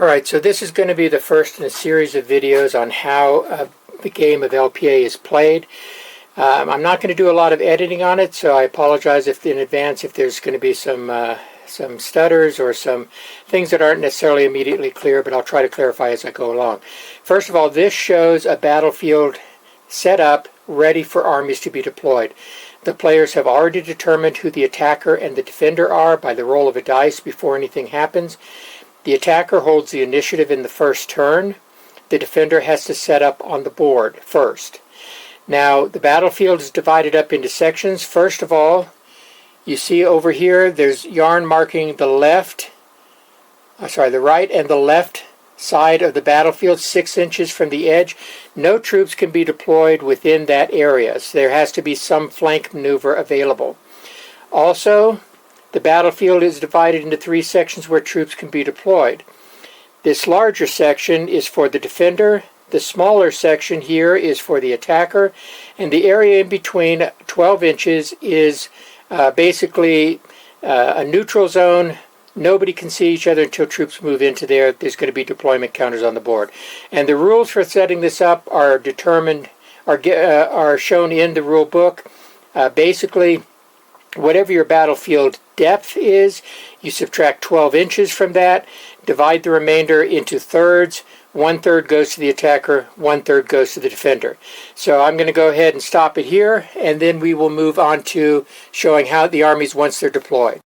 Alright, so this is going to be the first in a series of videos on how the game of LPA is played. I'm not going to do a lot of editing on it, so I apologize in advance if there's going to be some stutters or some things that aren't necessarily immediately clear, but I'll try to clarify as I go along. First of all, this shows a battlefield set up, ready for armies to be deployed. The players have already determined who the attacker and the defender are by the roll of a dice before anything happens. The attacker holds the initiative in the first turn. The defender has to set up on the board first. Now, the battlefield is divided up into sections. First of all, you see over here, there's yarn marking the right and the left side of the battlefield, 6 inches from the edge. No troops can be deployed within that area, so there has to be some flank maneuver available. Also, the battlefield is divided into 3 sections where troops can be deployed. This larger section is for the defender, the smaller section here is for the attacker, and the area in between, 12 inches, is basically a neutral zone. Nobody can see each other until troops move into there. There's going to be deployment counters on the board. And the rules for setting this up are shown in the rule book. Basically, whatever your battlefield depth is, you subtract 12 inches from that, divide the remainder into thirds. 1/3 goes to the attacker, 1/3 goes to the defender. So I'm going to go ahead and stop it here, and then we will move on to showing how the armies once they're deployed.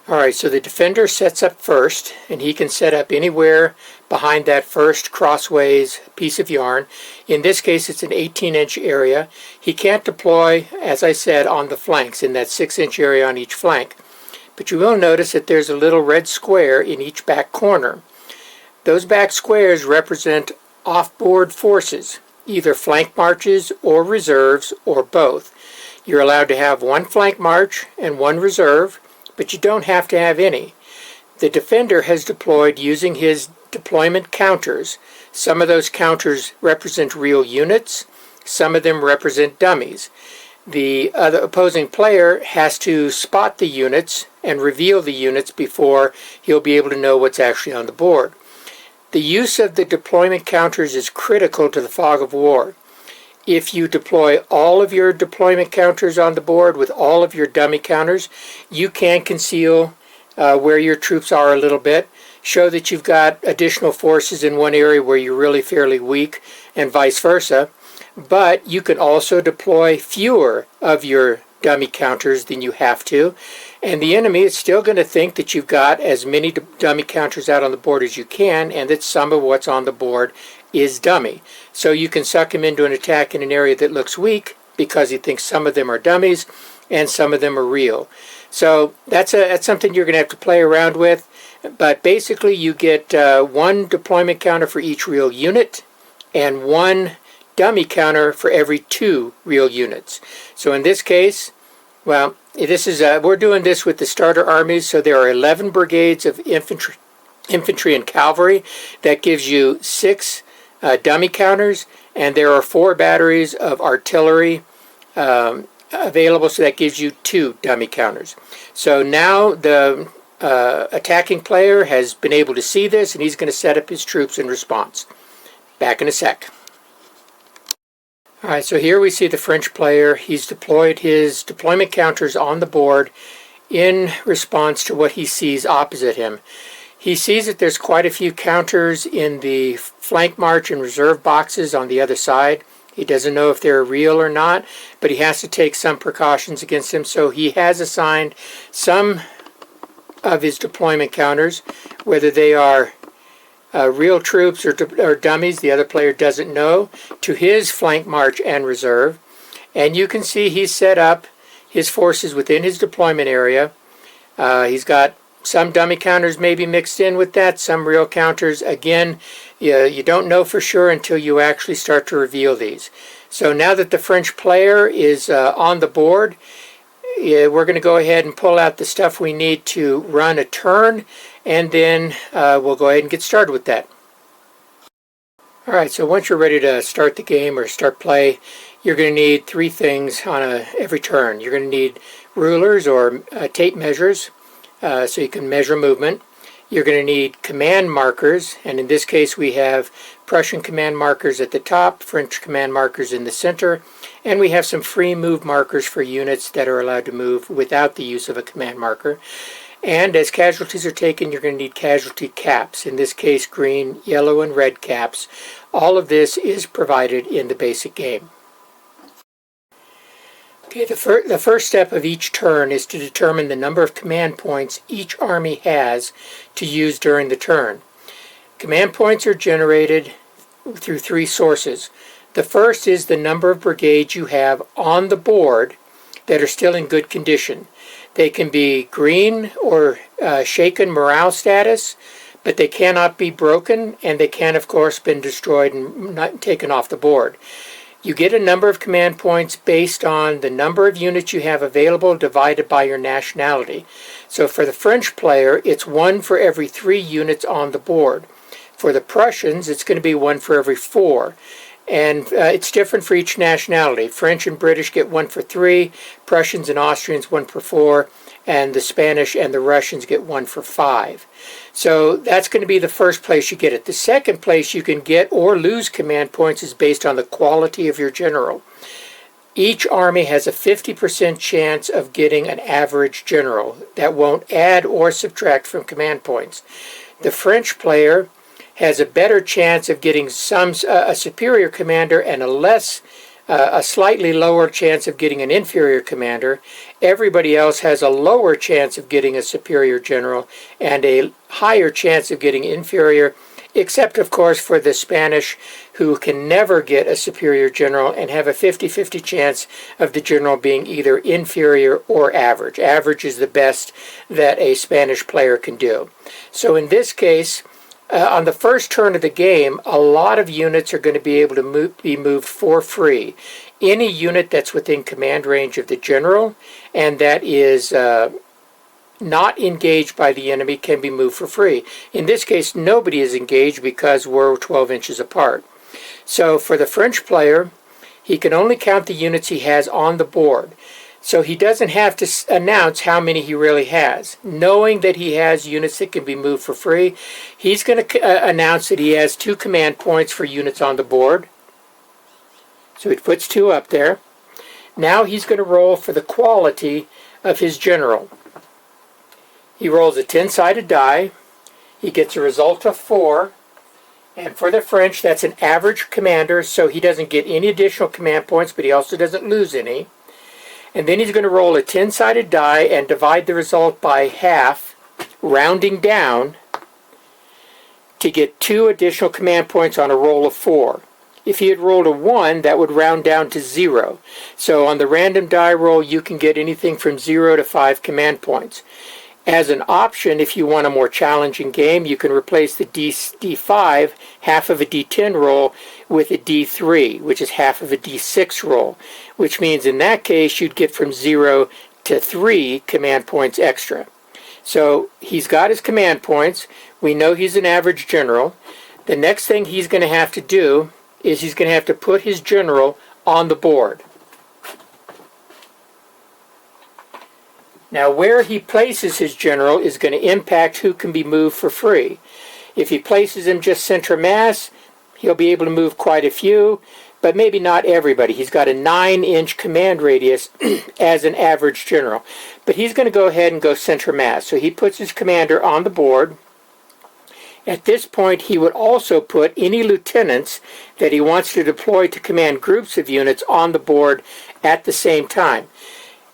Alright, so the defender sets up first, and he can set up anywhere behind that first crossways piece of yarn. In this case, it's an 18-inch area. He can't deploy, as I said, on the flanks, in that 6-inch area on each flank. But you will notice that there's a little red square in each back corner. Those back squares represent off-board forces, either flank marches or reserves or both. You're allowed to have 1 flank march and 1 reserve, but you don't have to have any. The defender has deployed using his deployment counters. Some of those counters represent real units, some of them represent dummies. The other opposing player has to spot the units and reveal the units before he'll be able to know what's actually on the board. The use of the deployment counters is critical to the fog of war. If you deploy all of your deployment counters on the board with all of your dummy counters, you can conceal where your troops are a little bit, show that you've got additional forces in one area where you're really fairly weak, and vice versa. But you can also deploy fewer of your dummy counters than you have to, and the enemy is still going to think that you've got as many dummy counters out on the board as you can, and that some of what's on the board is dummy. So you can suck him into an attack in an area that looks weak because he thinks some of them are dummies and some of them are real. So that's something you're going to have to play around with, but basically you get 1 deployment counter for each real unit and 1 dummy counter for every 2 real units. So in this case, well, this is we're doing this with the starter armies, so there are 11 brigades of infantry and cavalry. That gives you 6 dummy counters, and there are 4 batteries of artillery available, so that gives you 2 dummy counters. So now the attacking player has been able to see this, and he's going to set up his troops in response. Back in a sec. Alright, so here we see the French player. He's deployed his deployment counters on the board in response to what he sees opposite him. He sees that there's quite a few counters in the flank march and reserve boxes on the other side. He doesn't know if they're real or not, but he has to take some precautions against them, so he has assigned some of his deployment counters, whether they are real troops or dummies, the other player doesn't know, to his flank march and reserve. And you can see he's set up his forces within his deployment area. He's got some dummy counters maybe mixed in with that, some real counters. Again, you don't know for sure until you actually start to reveal these. So now that the French player is on the board, we're going to go ahead and pull out the stuff we need to run a turn, and then we'll go ahead and get started with that. Alright, so once you're ready to start the game or start play, you're going to need 3 things on every turn. You're going to need rulers or tape measures, so you can measure movement. You're going to need command markers, and in this case we have Prussian command markers at the top, French command markers in the center, and we have some free move markers for units that are allowed to move without the use of a command marker. And as casualties are taken, you're going to need casualty caps, in this case green, yellow, and red caps. All of this is provided in the basic game. Okay, the first step of each turn is to determine the number of command points each army has to use during the turn. Command points are generated through three sources. The first is the number of brigades you have on the board that are still in good condition. They can be green or shaken morale status, but they cannot be broken, and they can, of course, been destroyed and not taken off the board. You get a number of command points based on the number of units you have available divided by your nationality. So for the French player, it's 1 for every 3 units on the board. For the Prussians, it's going to be 1 for every 4. And it's different for each nationality. French and British get 1 for 3, Prussians and Austrians 1 for 4, and the Spanish and the Russians get 1 for 5. So that's going to be the first place you get it. The second place you can get or lose command points is based on the quality of your general. Each army has a 50% chance of getting an average general. That won't add or subtract from command points. The French player has a better chance of getting a superior commander and a slightly lower chance of getting an inferior commander. Everybody else has a lower chance of getting a superior general and a higher chance of getting inferior, except of course for the Spanish, who can never get a superior general and have a 50-50 chance of the general being either inferior or average. Average is the best that a Spanish player can do. So in this case, on the first turn of the game, a lot of units are going to be able to be moved for free. Any unit that's within command range of the general and that is not engaged by the enemy can be moved for free. In this case, nobody is engaged because we're 12 inches apart. So for the French player, he can only count the units he has on the board. So he doesn't have to announce how many he really has. Knowing that he has units that can be moved for free, he's going to announce that he has 2 command points for units on the board. So he puts 2 up there. Now he's going to roll for the quality of his general. He rolls a 10-sided die. He gets a result of 4. And for the French, that's an average commander, so he doesn't get any additional command points, but he also doesn't lose any. And then he's going to roll a 10-sided die and divide the result by half, rounding down, to get 2 additional command points on a roll of 4. If he had rolled a 1, that would round down to 0. So on the random die roll, you can get anything from 0 to 5 command points. As an option, if you want a more challenging game, you can replace the D5, half of a D10 roll, with a D3, which is half of a D6 roll, which means in that case you'd get from 0 to 3 command points extra. So he's got his command points. We know he's an average general. The next thing he's going to have to do is he's going to have to put his general on the board. Now, where he places his general is going to impact who can be moved for free. If he places him just center mass, he'll be able to move quite a few, but maybe not everybody. He's got a 9-inch command radius as an average general. But he's going to go ahead and go center mass. So he puts his commander on the board. At this point, he would also put any lieutenants that he wants to deploy to command groups of units on the board at the same time.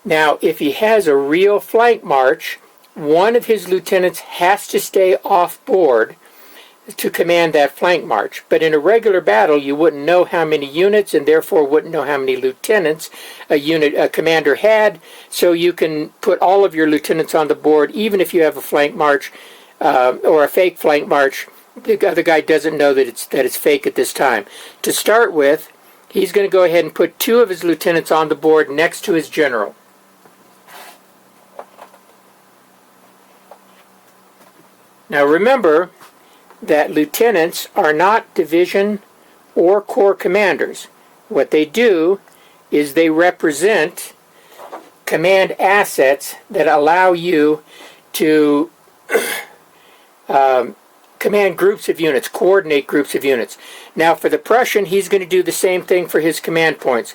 Now, if he has a real flank march, one of his lieutenants has to stay off board to command that flank march. But in a regular battle, you wouldn't know how many units and therefore wouldn't know how many lieutenants a commander had. So you can put all of your lieutenants on the board, even if you have a flank march or a fake flank march. The other guy doesn't know that it's fake at this time. To start with, he's going to go ahead and put 2 of his lieutenants on the board next to his general. Now remember that lieutenants are not division or corps commanders. What they do is they represent command assets that allow you to command groups of units, coordinate groups of units. Now for the Prussian, he's going to do the same thing for his command points.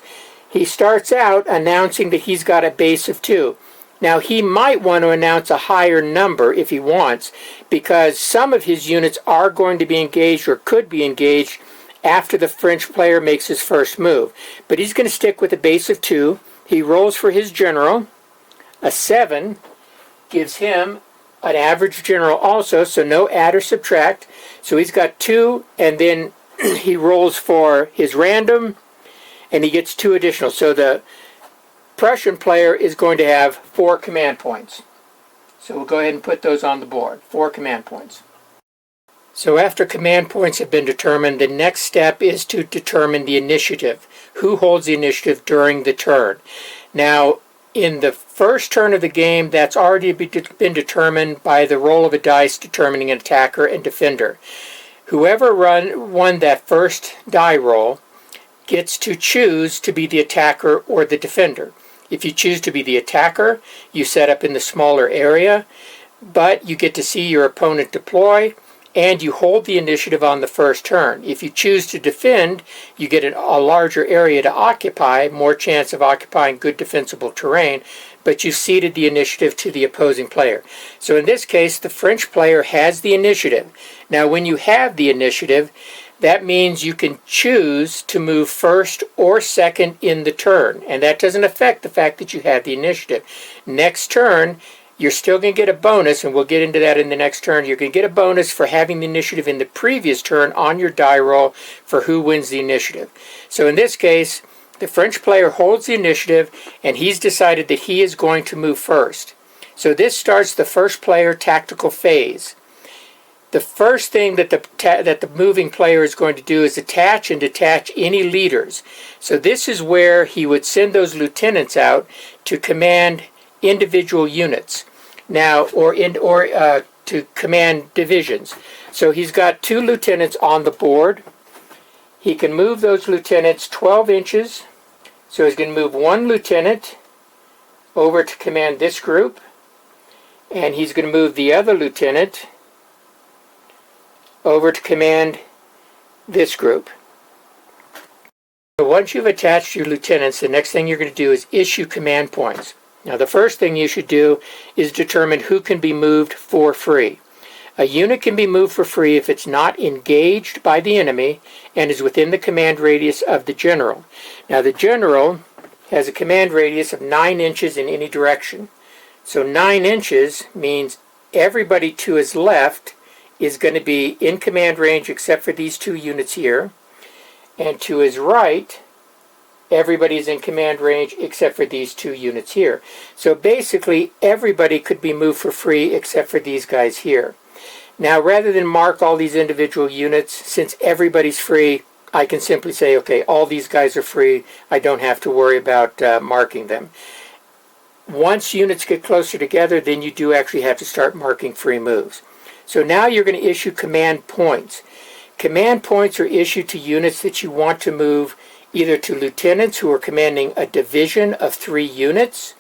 He starts out announcing that he's got a base of 2. Now he might want to announce a higher number if he wants, because some of his units are going to be engaged or could be engaged after the French player makes his first move. But he's going to stick with a base of 2. He rolls for his general. A 7 gives him an average general also, so no add or subtract. So he's got 2, and then he rolls for his random, and he gets 2 additional. So the Prussian player is going to have 4 command points. So we'll go ahead and put those on the board. 4 command points. So after command points have been determined, the next step is to determine the initiative. Who holds the initiative during the turn? Now, in the first turn of the game, that's already been determined by the roll of a dice determining an attacker and defender. Whoever won that first die roll gets to choose to be the attacker or the defender. If you choose to be the attacker, you set up in the smaller area, but you get to see your opponent deploy, and you hold the initiative on the first turn. If you choose to defend, you get a larger area to occupy, more chance of occupying good defensible terrain, but you ceded the initiative to the opposing player. So in this case, the French player has the initiative. Now when you have the initiative, that means you can choose to move first or second in the turn, and that doesn't affect the fact that you have the initiative. Next turn, you're still going to get a bonus, and we'll get into that in the next turn. You're going to get a bonus for having the initiative in the previous turn on your die roll for who wins the initiative. So in this case, the French player holds the initiative, and he's decided that he is going to move first. So this starts the first player tactical phase. The first thing that the moving player is going to do is attach and detach any leaders. So this is where he would send those lieutenants out to command individual units. Now, to command divisions. So he's got 2 lieutenants on the board. He can move those lieutenants 12 inches. So he's going to move 1 lieutenant over to command this group, and he's going to move the other lieutenant over to command this group. So once you've attached your lieutenants, the next thing you're going to do is issue command points. Now the first thing you should do is determine who can be moved for free. A unit can be moved for free if it's not engaged by the enemy and is within the command radius of the general. Now the general has a command radius of 9 inches in any direction. So 9 inches means everybody to his left is going to be in command range except for these 2 units here. And to his right, everybody's in command range except for these 2 units here. So basically, everybody could be moved for free except for these guys here. Now, rather than mark all these individual units, since everybody's free, I can simply say, okay, all these guys are free. I don't have to worry about marking them. Once units get closer together, then you do actually have to start marking free moves. So now you're going to issue command points. Command points are issued to units that you want to move either to lieutenants who are commanding a division of 3 units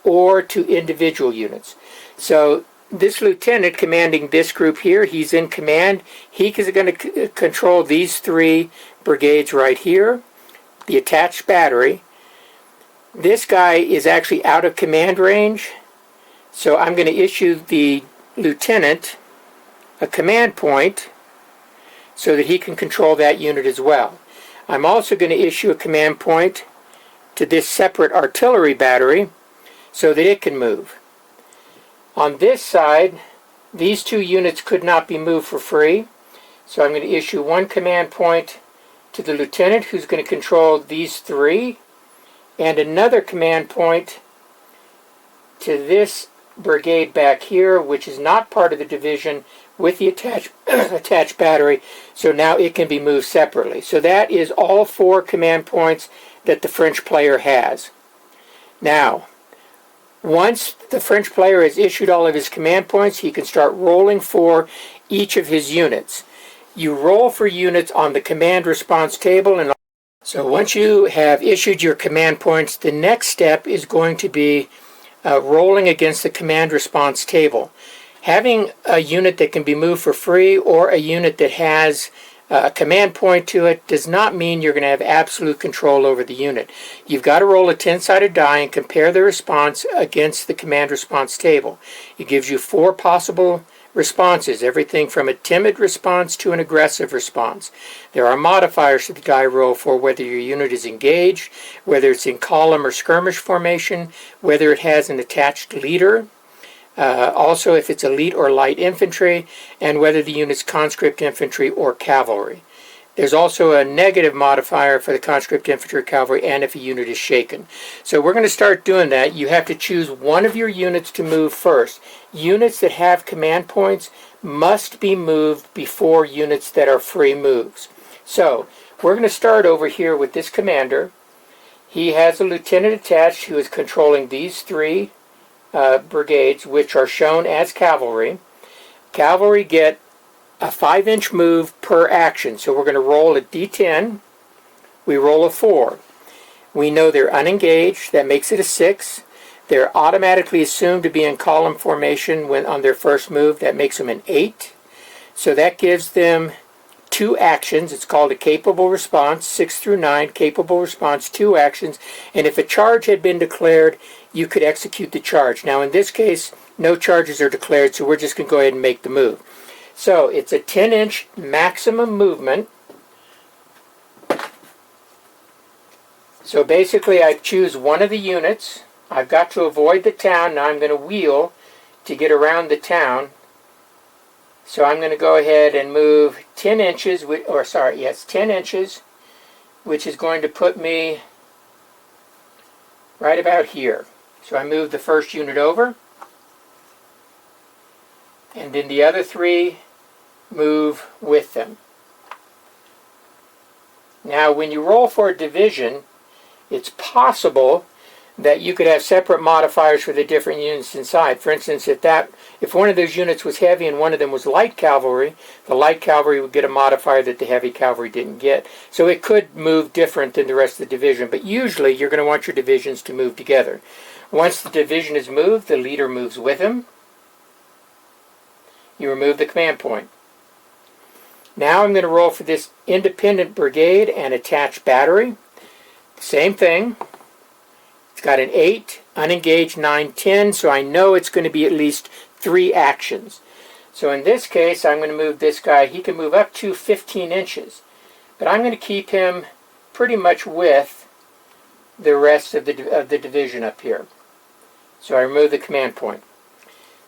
or to individual units. So this lieutenant commanding this group here, he's in command. He is going to control these 3 brigades right here, the attached battery. This guy is actually out of command range, so I'm going to issue the lieutenant a command point so that he can control that unit as well. I'm also going to issue a command point to this separate artillery battery so that it can move. On this side, these 2 units could not be moved for free, so I'm going to issue 1 command point to the lieutenant who's going to control these 3, and another command point to this brigade back here, which is not part of the division, with the attached battery, so now it can be moved separately. So that is all 4 command points that the French player has. Now, once the French player has issued all of his command points, he can start rolling for each of his units. You roll for units on the command response table, and so once you have issued your command points, the next step is going to be rolling against the command response table. Having a unit that can be moved for free or a unit that has a command point to it does not mean you're going to have absolute control over the unit. You've got to roll a 10-sided die and compare the response against the command response table. It gives you 4 possible responses, everything from a timid response to an aggressive response. There are modifiers to the die roll for whether your unit is engaged, whether it's in column or skirmish formation, whether it has an attached leader, also if it's elite or light infantry, and whether the unit's conscript infantry or cavalry. There's also a negative modifier for the conscript infantry or cavalry and if a unit is shaken. So we're going to start doing that. You have to choose one of your units to move first. Units that have command points must be moved before units that are free moves. So we're going to start over here with this commander. He has a lieutenant attached who is controlling these 3 brigades, which are shown as cavalry. Cavalry get a 5-inch move per action. So we're going to roll a d10. We roll a 4. We know they're unengaged. That makes it a 6. They're automatically assumed to be in column formation when on their first move. That makes them an 8. So that gives them 2 actions. It's called a capable response. 6 through 9, capable response, 2 actions. And if a charge had been declared, you could execute the charge. Now in this case, no charges are declared, so we're just going to go ahead and make the move. So it's a 10-inch maximum movement. So basically I choose one of the units. I've got to avoid the town. Now I'm going to wheel to get around the town. So I'm going to go ahead and move 10 inches, 10 inches, which is going to put me right about here. So I move the first unit over. And then the other 3 move with them. Now when you roll for a division, it's possible that you could have separate modifiers for the different units inside. For instance, if one of those units was heavy and one of them was light cavalry, the light cavalry would get a modifier that the heavy cavalry didn't get. So it could move different than the rest of the division, but usually you're going to want your divisions to move together. Once the division is moved, the leader moves with him. You remove the command point. Now I'm going to roll for this independent brigade and attach battery. Same thing. It's got an 8, unengaged 9, 10, so I know it's going to be at least 3 actions. So in this case, I'm going to move this guy. He can move up to 15 inches. But I'm going to keep him pretty much with the rest of the division up here. So I remove the command point.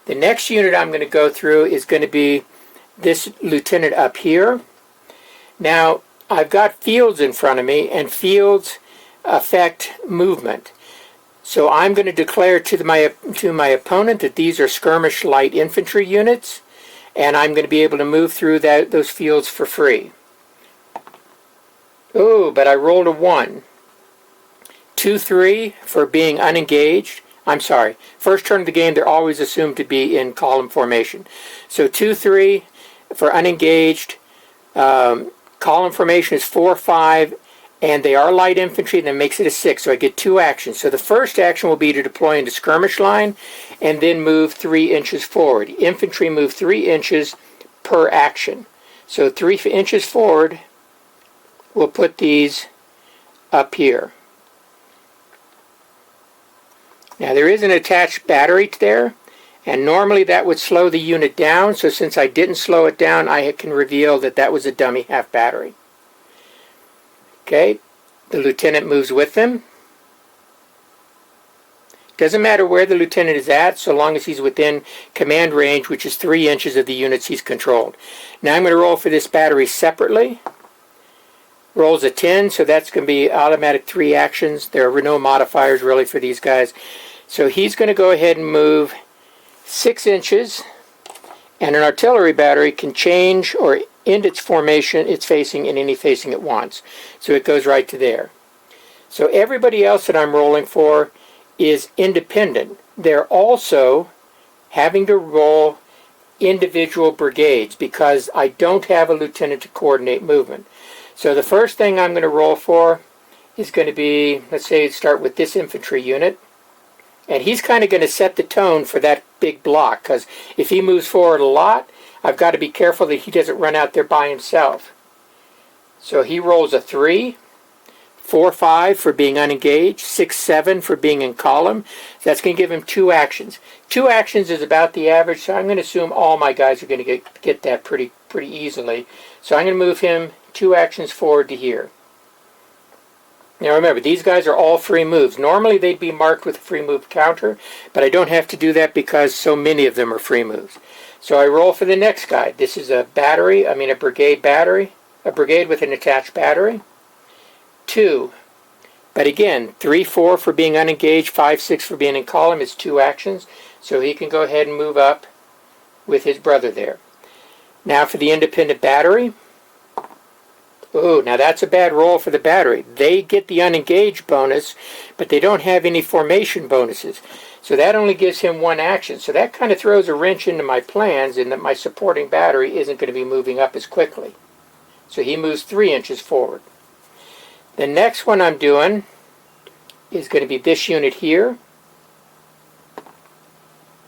The next unit I'm going to go through is going to be this lieutenant up here. Now, I've got fields in front of me, and fields affect movement. So I'm going to declare to my opponent that these are skirmish light infantry units, and I'm going to be able to move through those fields for free. Oh, but I rolled a 1. 2, 3 for being unengaged. I'm sorry. First turn of the game, they're always assumed to be in column formation. So 2, 3 for unengaged. Column formation is 4, 5, and they are light infantry, and that makes it a 6. So I get 2 actions. So the first action will be to deploy into skirmish line and then move 3 inches forward. Infantry move 3 inches per action. So 3 inches forward, we'll put these up here. Now there is an attached battery there, and normally that would slow the unit down, so since I didn't slow it down, I can reveal that that was a dummy half battery. Okay, the lieutenant moves with them. Doesn't matter where the lieutenant is at, so long as he's within command range, which is 3 inches of the units he's controlled. Now I'm going to roll for this battery separately. Rolls a 10, so that's going to be automatic 3 actions. There are no modifiers really for these guys. So he's going to go ahead and move 6 inches, and an artillery battery can change or end its formation, its facing, in any facing it wants. So it goes right to there. So everybody else that I'm rolling for is independent. They're also having to roll individual brigades because I don't have a lieutenant to coordinate movement. So the first thing I'm going to roll for is going to be, let's say, start with this infantry unit. And he's kind of going to set the tone for that big block, because if he moves forward a lot, I've got to be careful that he doesn't run out there by himself. So he rolls a 3, 4, 5 for being unengaged, 6, 7 for being in column. So that's going to give him 2 actions. 2 actions is about the average, so I'm going to assume all my guys are going to get that pretty easily. So I'm going to move him 2 actions forward to here. Now remember, these guys are all free moves. Normally they'd be marked with a free move counter, but I don't have to do that because so many of them are free moves. So I roll for the next guy. This is a brigade battery, a brigade with an attached battery. 2. But again, 3, 4 for being unengaged, 5, 6 for being in column is 2 actions. So he can go ahead and move up with his brother there. Now for the independent battery. Oh, now that's a bad roll for the battery. They get the unengaged bonus, but they don't have any formation bonuses. So that only gives him 1 action. So that kind of throws a wrench into my plans in that my supporting battery isn't going to be moving up as quickly. So he moves 3 inches forward. The next one I'm doing is going to be this unit here.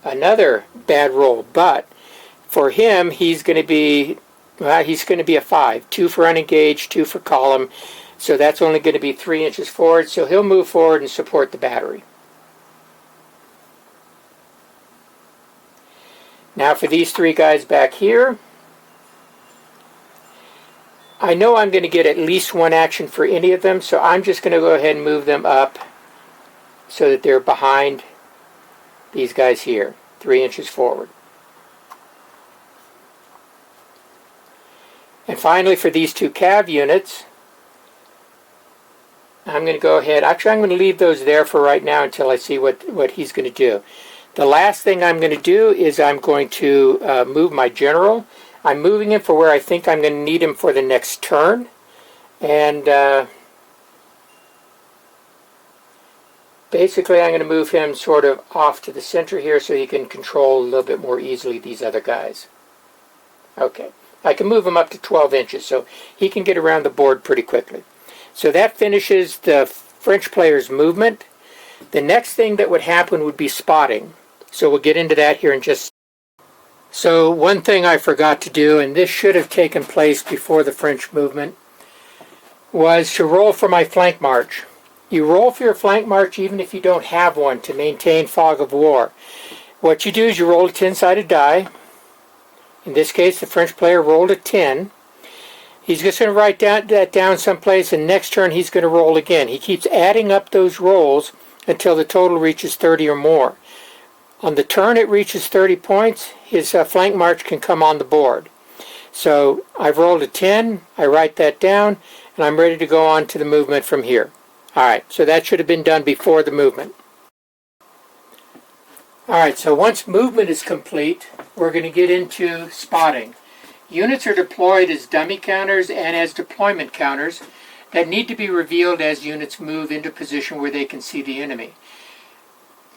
Another bad roll, but for him, he's going to be a 5. 2 for unengaged, 2 for column. So that's only going to be 3 inches forward. So he'll move forward and support the battery. Now for these 3 guys back here, I know I'm going to get at least 1 action for any of them, so I'm just going to go ahead and move them up so that they're behind these guys here, 3 inches forward. And finally, for these 2 cav units, I'm going to go ahead. Actually, I'm going to leave those there for right now until I see what he's going to do. The last thing I'm going to do is I'm going to move my general. I'm moving him for where I think I'm going to need him for the next turn. And basically, I'm going to move him sort of off to the center here so he can control a little bit more easily these other guys. Okay. I can move him up to 12 inches, so he can get around the board pretty quickly. So that finishes the French player's movement. The next thing that would happen would be spotting. So we'll get into that here in just a second. So one thing I forgot to do, and this should have taken place before the French movement, was to roll for my flank march. You roll for your flank march even if you don't have one to maintain fog of war. What you do is you roll a 10-sided die. In this case, the French player rolled a 10. He's just going to write that down someplace, and next turn he's going to roll again. He keeps adding up those rolls until the total reaches 30 or more. On the turn it reaches 30 points, his flank march can come on the board. So I've rolled a 10, I write that down, and I'm ready to go on to the movement from here. Alright, so that should have been done before the movement. Alright, so once movement is complete, we're going to get into spotting. Units are deployed as dummy counters and as deployment counters that need to be revealed as units move into position where they can see the enemy.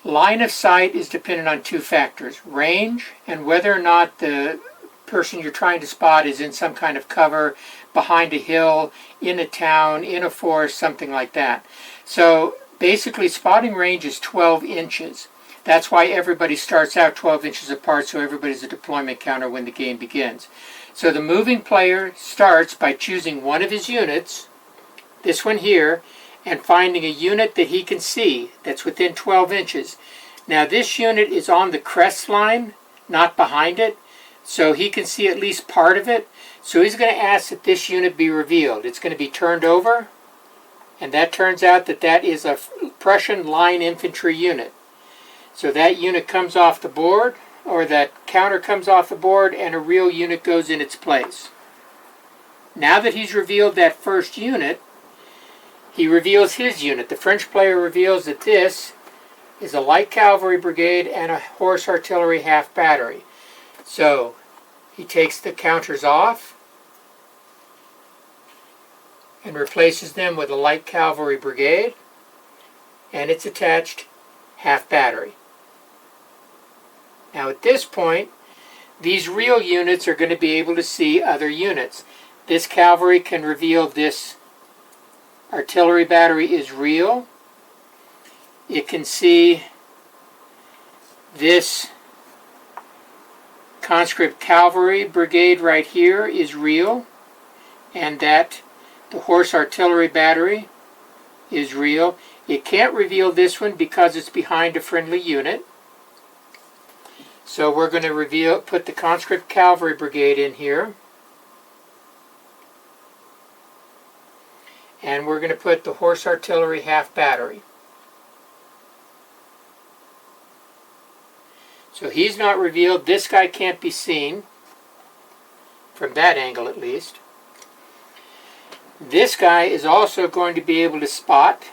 Line of sight is dependent on 2 factors, range and whether or not the person you're trying to spot is in some kind of cover, behind a hill, in a town, in a forest, something like that. So basically spotting range is 12 inches. That's why everybody starts out 12 inches apart, so everybody's a deployment counter when the game begins. So the moving player starts by choosing one of his units, this one here, and finding a unit that he can see that's within 12 inches. Now this unit is on the crest line, not behind it, so he can see at least part of it. So he's going to ask that this unit be revealed. It's going to be turned over, and that turns out that that is a Prussian line infantry unit. So that unit comes off the board, or that counter comes off the board, and a real unit goes in its place. Now that he's revealed that first unit, he reveals his unit. The French player reveals that this is a light cavalry brigade and a horse artillery half battery. So he takes the counters off and replaces them with a light cavalry brigade and its attached half battery. Now at this point, these real units are going to be able to see other units. This cavalry can reveal this artillery battery is real. It can see this conscript cavalry brigade right here is real, and that the horse artillery battery is real. It can't reveal this one because it's behind a friendly unit. So we're going to put the conscript cavalry brigade in here. And we're going to put the horse artillery half battery. So he's not revealed. This guy can't be seen, from that angle at least. This guy is also going to be able to spot.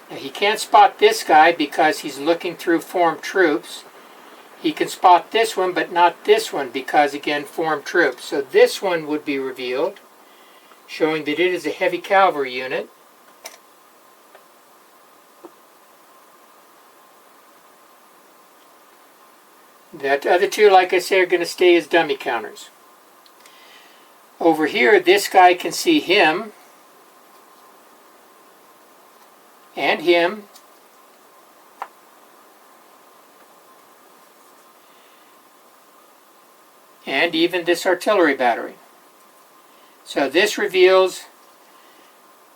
Now he can't spot this guy because he's looking through formed troops. He can spot this one, but not this one because, again, formed troops. So this one would be revealed, showing that it is a heavy cavalry unit. The other two, like I say, are going to stay as dummy counters. Over here, this guy can see him, and him, and even this artillery battery. So this reveals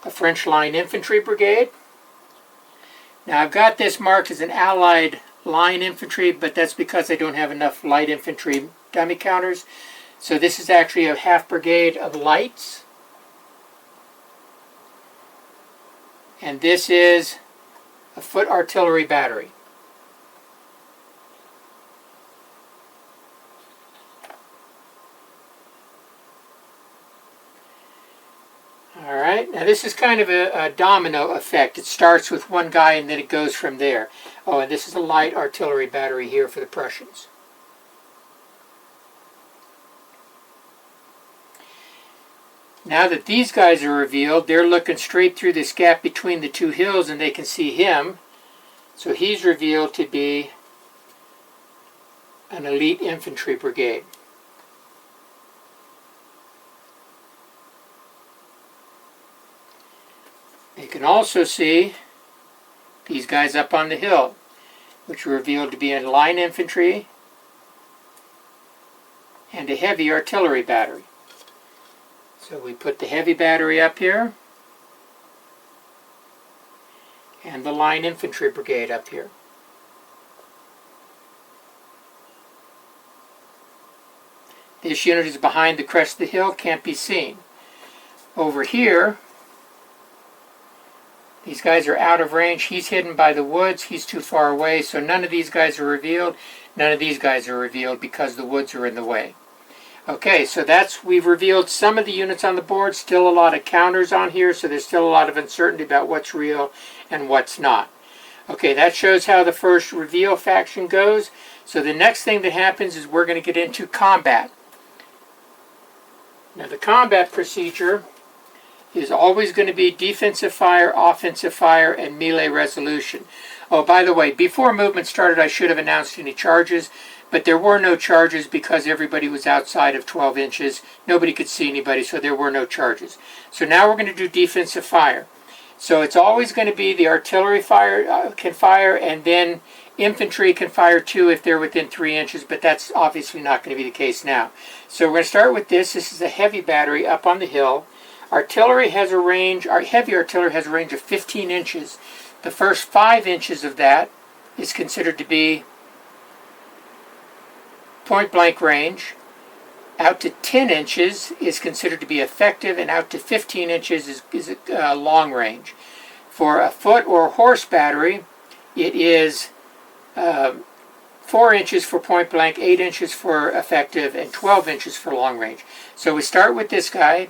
a French line infantry brigade. Now I've got this marked as an Allied line infantry, but that's because I don't have enough light infantry dummy counters. So this is actually a half brigade of lights. And this is a foot artillery battery. Alright, now this is kind of a domino effect. It starts with one guy and then it goes from there. Oh, and this is a light artillery battery here for the Prussians. Now that these guys are revealed, they're looking straight through this gap between the two hills and they can see him. So he's revealed to be an elite infantry brigade. You can also see these guys up on the hill, which are revealed to be a line infantry and a heavy artillery battery. So we put the heavy battery up here and the line infantry brigade up here. This unit is behind the crest of the hill, can't be seen. Over here, these guys are out of range. He's hidden by the woods. He's too far away, so none of these guys are revealed. None of these guys are revealed because the woods are in the way. Okay, so we've revealed some of the units on the board. Still a lot of counters on here, so there's still a lot of uncertainty about what's real and what's not. Okay, that shows how the first reveal faction goes. So the next thing that happens is we're going to get into combat. Now the combat procedure is always going to be defensive fire, offensive fire, and melee resolution. Oh, by the way, before movement started, I should have announced any charges, but there were no charges because everybody was outside of 12 inches. Nobody could see anybody, so there were no charges. So now we're going to do defensive fire. So it's always going to be the artillery can fire, and then infantry can fire too if they're within 3 inches, but that's obviously not going to be the case now. So we're going to start with this. This is a heavy battery up on the hill. Artillery has a range, our heavy artillery has a range of 15 inches. The first 5 inches of that is considered to be point blank range. Out to 10 inches is considered to be effective, and out to 15 inches is long range. For a foot or horse battery, it is 4 inches for point blank, 8 inches for effective, and 12 inches for long range. So we start with this guy.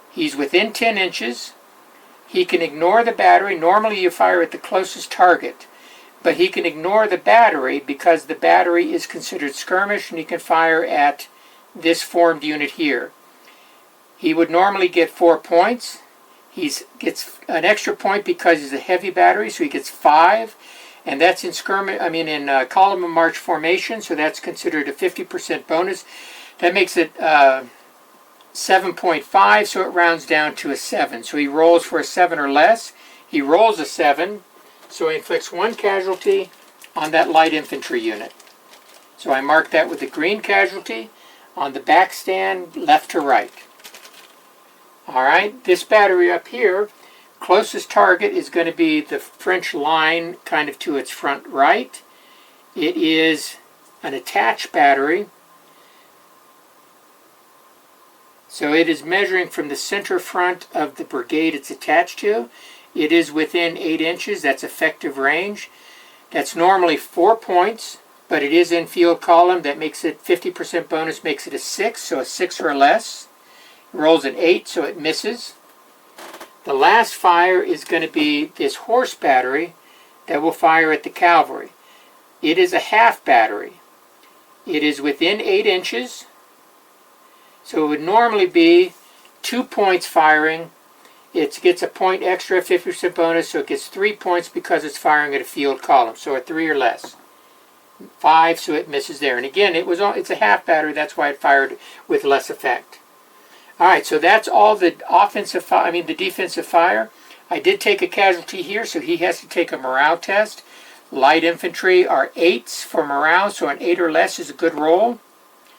He's within 10 inches. He can ignore the battery. Normally you fire at the closest target, but he can ignore the battery because the battery is considered skirmish, and he can fire at this formed unit here. He would normally get 4 points. He gets an extra point because he's a heavy battery, so he gets 5, and that's in column of march formation, so that's considered a 50% bonus. That makes it 7.5, so it rounds down to a 7. So he rolls for a 7 or less. He rolls a 7, so he inflicts 1 casualty on that light infantry unit. So I mark that with the green casualty on the back stand, left to right. All right, this battery up here, closest target is going to be the French line kind of to its front right. It is an attached battery. So it is measuring from the center front of the brigade it's attached to. It is within 8 inches. That's effective range. That's normally 4 points, but it is in field column. That makes it 50% bonus, makes it a 6, so a 6 or less. It rolls an 8, so it misses. The last fire is going to be this horse battery that will fire at the cavalry. It is a half battery. It is within 8 inches. So it would normally be 2 points firing. It gets a point extra, 50% bonus, so it gets 3 points because it's firing at a field column, so a 3 or less. 5, so it misses there. And again, it's a half battery, that's why it fired with less effect. All right, so that's all the the defensive fire. I did take a casualty here, so he has to take a morale test. Light infantry are 8s for morale, so an 8 or less is a good roll.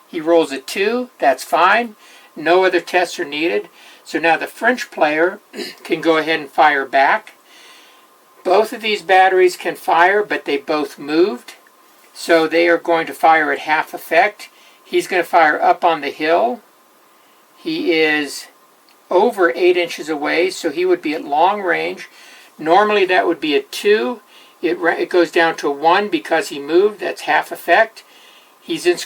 He rolls a 2, that's fine. No other tests are needed. So now the French player can go ahead and fire back. Both of these batteries can fire, but they both moved. So they are going to fire at half effect. He's going to fire up on the hill. He is over 8 inches away, so he would be at long range. Normally that would be a 2. It goes down to a 1 because he moved. That's half effect. He's in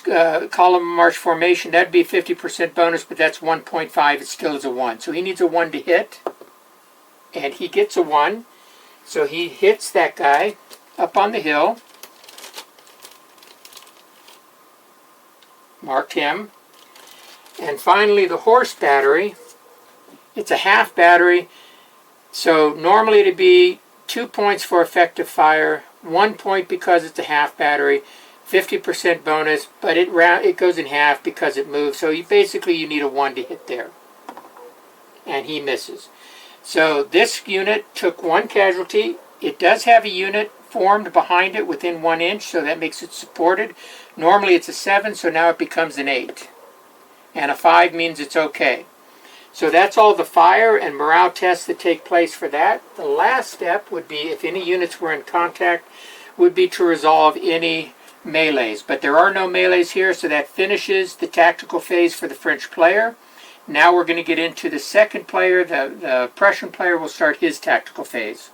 column march formation. That'd be 50% bonus, but that's 1.5. It still is a 1. So he needs a 1 to hit. And he gets a 1. So he hits that guy up on the hill. Marked him. And finally the horse battery. It's a half battery. So normally it'd be 2 points for effective fire. 1 point because it's a half battery. 50% bonus, but it goes in half because it moves. So you need a 1 to hit there. And he misses. So this unit took 1 casualty. It does have a unit formed behind it within 1 inch, so that makes it supported. Normally it's a 7, so now it becomes an 8. And a 5 means it's okay. So that's all the fire and morale tests that take place for that. The last step would be, if any units were in contact, would be to resolve any melees, but there are no melees here, so that finishes the tactical phase for the French player. Now we're going to get into the second player. The Prussian player will start his tactical phase.